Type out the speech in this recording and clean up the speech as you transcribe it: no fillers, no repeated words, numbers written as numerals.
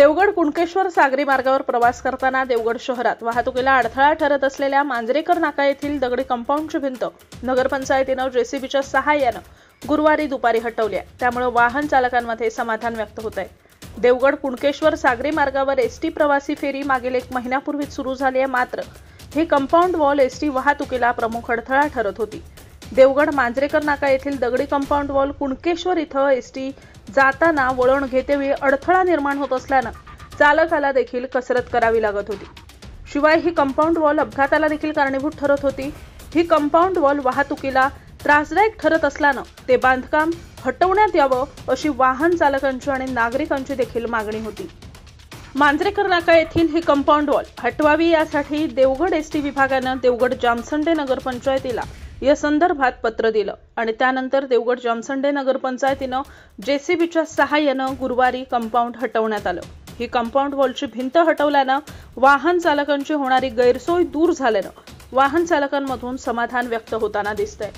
देवगड कुणकेश्वर सागरी मार्गावर प्रवास करताना देवगड शहरात वाहतुकीला अडथळा ठरत असलेल्या मांजरेकर नाका येथील दगडी कंपाऊंडची भिंत नगरपंचायतीने जेसीबीच्या सहाय्याने गुरुवारी दुपारी हटवली आहे। त्यामुळे वाहन चालकांमध्ये समाधान व्यक्त होत आहे। देवगड कुणकेश्वर सागरी मार्गावर एसटी प्रवासी फेरी मागील 1 महिन्यापूर्वीच सुरू झाली आहे, मात्र ही कंपाऊंड वॉल एसटी वाहतुकीला प्रमुख अडथळा ठरत होती। देवगड मांजरेकर नाका येथील दगडी कंपाऊंड वॉल कुणकेश्वर इथं एसटी जाताना वळण घेतेवेळी अडथळा निर्माण होत असल्याने चालकाला देखील कसरत करावी लागत होती। शिवाय ही कंपाऊंड वॉल अपघाताला देखील कारणीभूत ठरत होती। ही कंपाऊंड वॉल वाहतुकीला त्रासदायक ठरत असल्याने ते बांधकाम हटवण्यात यावं अशी वाहन चालकांची आणि नागरिकांची देखील मागणी होती। मांजरेकर नाका येथील ही कंपाऊंड वॉल हटवावी यासाठी देवगड एसटी विभागाने देवगड जामसंडे नगरपंचायतीला या संदर्भात पत्र दिलं आणि त्यानंतर देवगड जामसंडे नगरपंचायतीने जेसीबीच्या सहाय्याने गुरुवारी कंपाऊंड हटवण्यात आलं। ही कंपाऊंड वॉलची भिंत हटवल्याने वाहन चालकांची होणारी गैरसोय दूर झाल्याने वाहन चालकांमधून समाधान व्यक्त होताना दिसतंय।